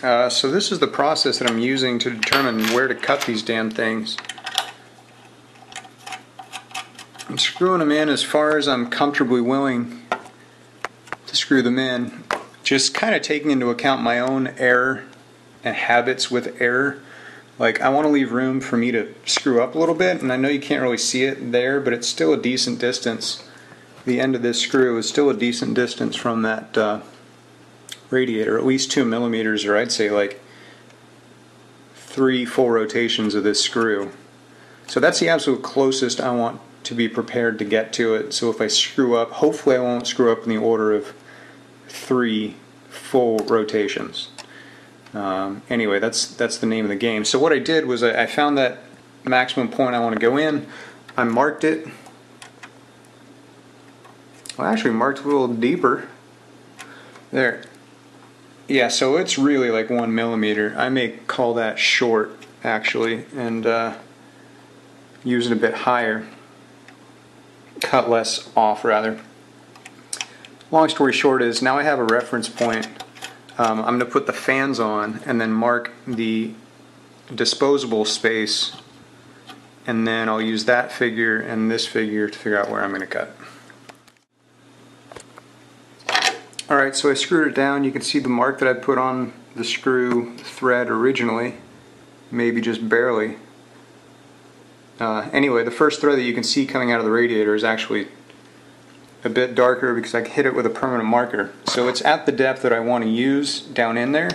So this is the process that I'm using to determine where to cut these damn things. I'm screwing them in as far as I'm comfortably willing to screw them in. Just kind of taking into account my own error and habits with error. Like, I want to leave room for me to screw up a little bit, and I know you can't really see it there, but it's still a decent distance. The end of this screw is still a decent distance from that radiator, at least 2 millimeters, or I'd say like 3 full rotations of this screw. So that's the absolute closest I want to be prepared to get to it. So if I screw up, hopefully I won't screw up in the order of 3 full rotations. Anyway, that's the name of the game. So what I did was I found that maximum point I want to go in. I marked it. Well, I actually marked a little deeper. There. Yeah, so it's really like 1 millimeter. I may call that short, actually, and use it a bit higher. Cut less off, rather. Long story short is, now I have a reference point. I'm going to put the fans on and then mark the disposable space, and then I'll use that figure and this figure to figure out where I'm going to cut. Alright, so I screwed it down. You can see the mark that I put on the screw thread originally, maybe just barely. Anyway, the first thread that you can see coming out of the radiator is actually a bit darker because I hit it with a permanent marker. So it's at the depth that I want to use down in there.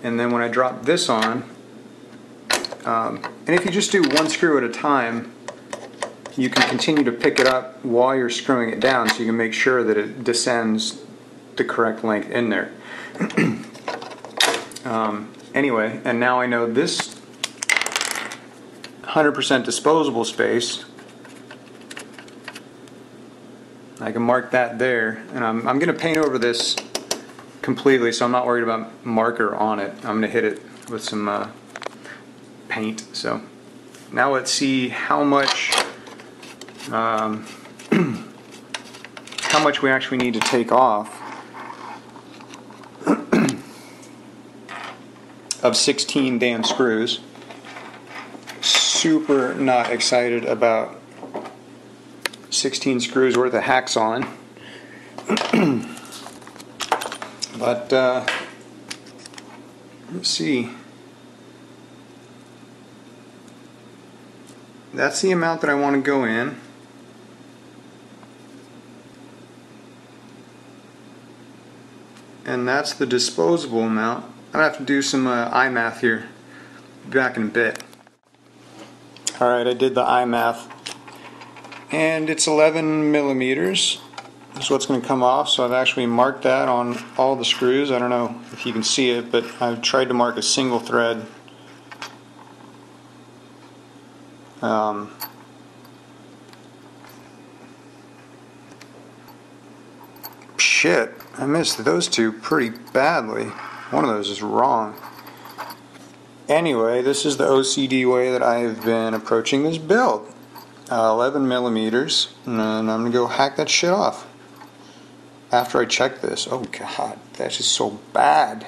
And then when I drop this on, and if you just do one screw at a time, you can continue to pick it up while you're screwing it down, so you can make sure that it descends the correct length in there. Anyway, and now I know this 100% disposable space. I can mark that there, and I'm going to paint over this completely, so I'm not worried about marker on it. I'm going to hit it with some paint. So now let's see how much how much we actually need to take off of 16 damn screws. Super not excited about 16 screws worth of hacksawing. But let's see. That's the amount that I want to go in. And that's the disposable amount. I'm going to have to do some eye math here. Be back in a bit. Alright, I did the eye math. And it's 11 millimeters. Is what's going to come off. So I've actually marked that on all the screws. I don't know if you can see it, but I've tried to mark a single thread. Shit, I missed those two pretty badly. One of those is wrong. Anyway, this is the OCD way that I have been approaching this build. 11 millimeters, and I'm going to go hack that shit off. After I check this. Oh god, that's just so bad.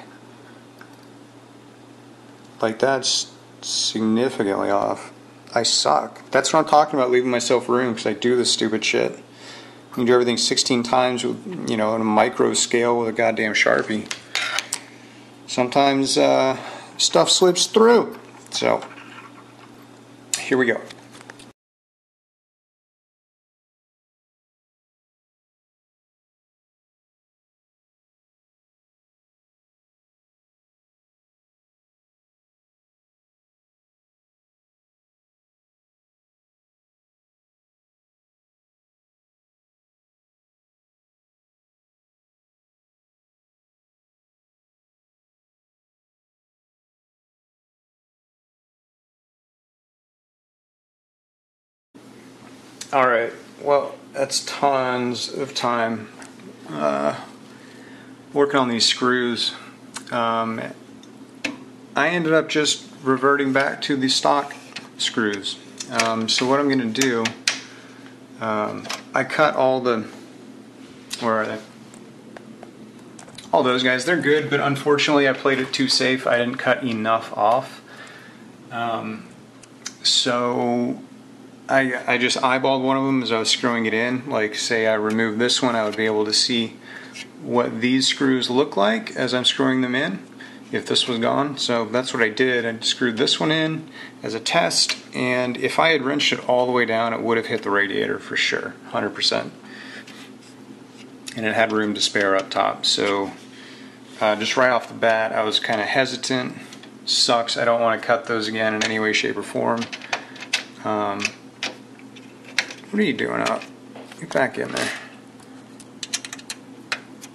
Like, that's significantly off. I suck. That's what I'm talking about, leaving myself room, because I do this stupid shit. You do everything 16 times with, you know, on a micro scale with a goddamn Sharpie. Sometimes stuff slips through. So, here we go. Alright, well, that's tons of time working on these screws. I ended up just reverting back to the stock screws. So what I'm going to do, I cut all the, where are they? all those guys, they're good, but unfortunately I played it too safe. I didn't cut enough off. So I just eyeballed one of them as I was screwing it in. Like, say I removed this one, I would be able to see what these screws look like as I'm screwing them in if this was gone. So that's what I did. I screwed this one in as a test, and if I had wrenched it all the way down, it would have hit the radiator for sure, 100%. And it had room to spare up top. So just right off the bat, I was kind of hesitant. Sucks. I don't want to cut those again in any way, shape, or form. What are you doing up? Get back in there.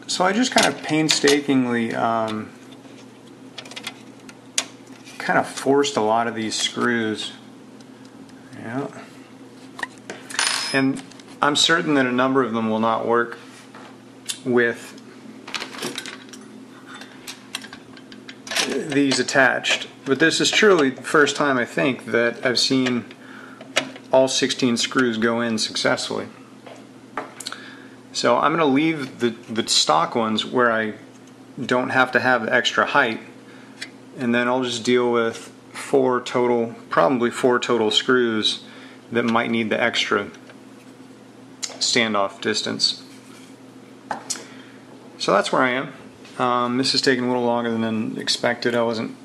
So I just kind of painstakingly kind of forced a lot of these screws. Yeah. And I'm certain that a number of them will not work with these attached, but this is truly the first time I think that I've seen all 16 screws go in successfully. So I'm going to leave the stock ones where I don't have to have the extra height, and then I'll just deal with probably four total screws that might need the extra standoff distance. So that's where I am. This is taking a little longer than expected. I wasn't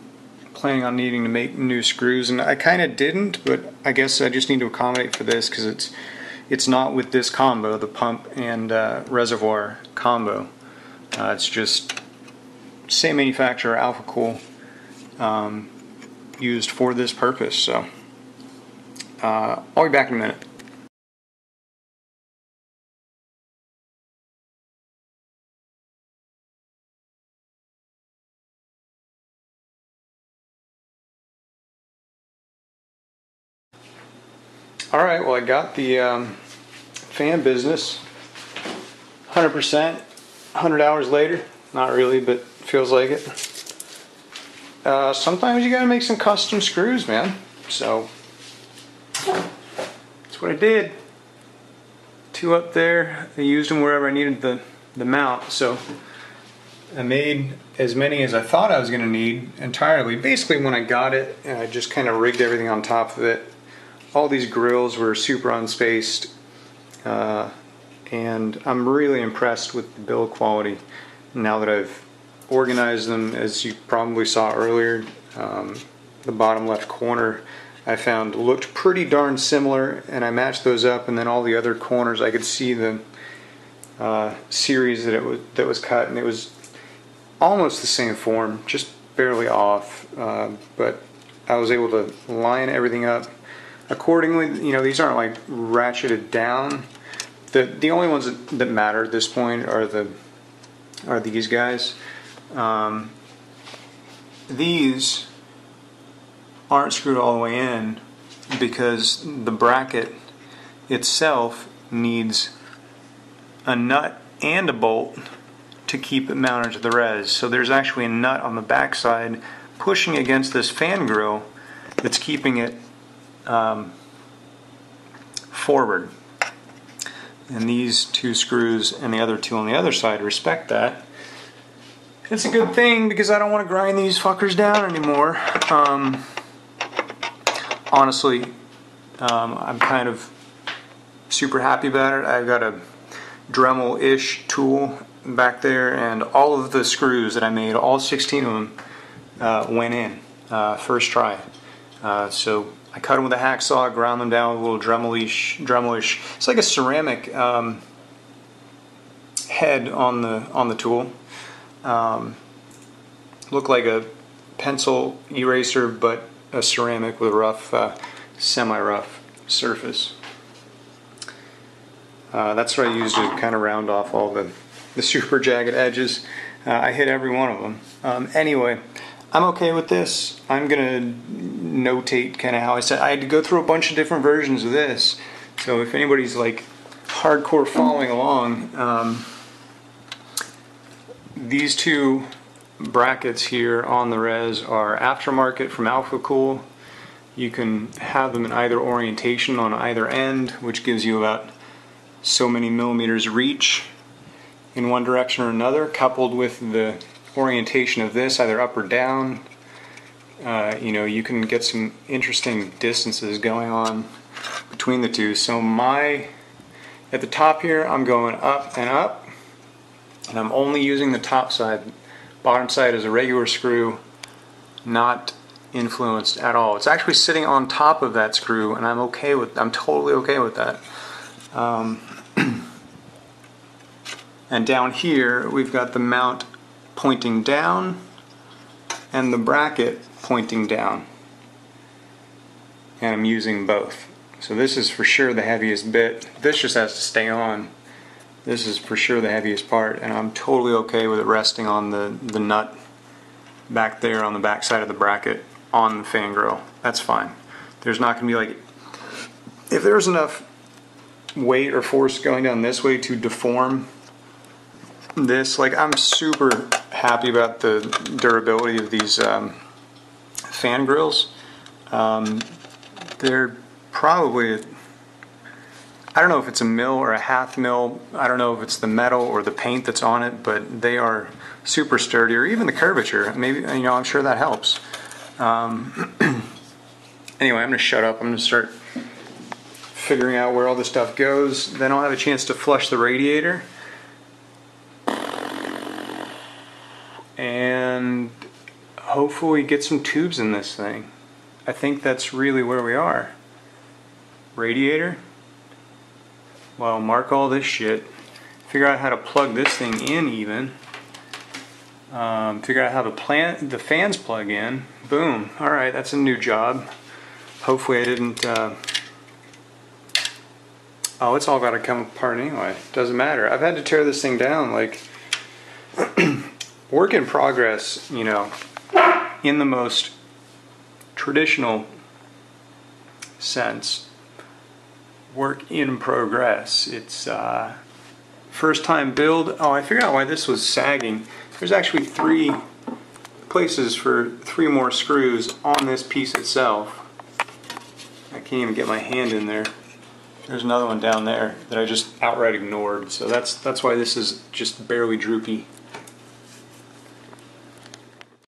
planning on needing to make new screws, and I kind of didn't, but I guess I just need to accommodate for this because it's not with this combo, the pump and reservoir combo. It's just same manufacturer, Alpha Cool, used for this purpose. So I'll be back in a minute. Alright, well, I got the fan business 100%, 100 hours later. Not really, but feels like it. Sometimes you gotta make some custom screws, man. So that's what I did. Two up there. I used them wherever I needed the mount. So I made as many as I thought I was gonna need entirely. Basically, when I got it, I just kind of rigged everything on top of it. All these grills were super unspaced, and I'm really impressed with the build quality now that I've organized them. As you probably saw earlier, the bottom left corner I found looked pretty darn similar, and I matched those up, and then all the other corners I could see the series that was cut, and it was almost the same form, just barely off, but I was able to line everything up accordingly. You know, these aren't like ratcheted down. The only ones that matter at this point are these guys. These aren't screwed all the way in because the bracket itself needs a nut and a bolt to keep it mounted to the res. So there's actually a nut on the back side pushing against this fan grill that's keeping it forward, and these two screws and the other two on the other side respect that. It's a good thing because I don't want to grind these fuckers down anymore. Honestly, I'm kind of super happy about it. I've got a Dremel-ish tool back there, and all of the screws that I made, all 16 of them, went in first try. So I cut them with a hacksaw, ground them down with a little Dremel-ish. It's like a ceramic head on the tool. Looked like a pencil eraser, but a ceramic with a rough, semi-rough surface. That's what I used to kind of round off all the super jagged edges. I hit every one of them. Anyway, I'm okay with this. I'm gonna notate kind of how I said. I had to go through a bunch of different versions of this, so if anybody's like hardcore following along, these two brackets here on the res are aftermarket from Alpha Cool. You can have them in either orientation on either end, which gives you about so many millimeters reach. in one direction or another, coupled with the orientation of this, either up or down. You know, you can get some interesting distances going on between the two. So at the top here, I'm going up and up, and I'm only using the top side. Bottom side is a regular screw, not influenced at all. It's actually sitting on top of that screw, and I'm totally okay with that. And down here, we've got the mount pointing down and the bracket pointing down. And I'm using both. So this is for sure the heaviest bit. This just has to stay on. This is for sure the heaviest part, and I'm totally okay with it resting on the nut back there on the back side of the bracket on the fan grill. That's fine. There's not going to be like, if there's enough weight or force going down this way to deform this, like, I'm super happy about the durability of these fan grills. They're probably, I don't know if it's a mil or a half mil, I don't know if it's the metal or the paint that's on it, but they are super sturdy, or even the curvature. Maybe, you know, I'm sure that helps. Anyway, I'm going to shut up. I'm going to start figuring out where all this stuff goes. Then I'll have a chance to flush the radiator. And hopefully get some tubes in this thing. I think that's really where we are. Radiator. Well, mark all this shit. Figure out how to plug this thing in even. Figure out how the fans plug in. Boom. Alright, that's a new job. Hopefully I didn't... Oh, it's all got to come apart anyway. Doesn't matter. I've had to tear this thing down, like... Work in progress, you know, in the most traditional sense. Work in progress. It's first time build. Oh, I figured out why this was sagging. There's actually 3 places for 3 more screws on this piece itself. I can't even get my hand in there. There's another one down there that I just outright ignored. So that's why this is just barely droopy.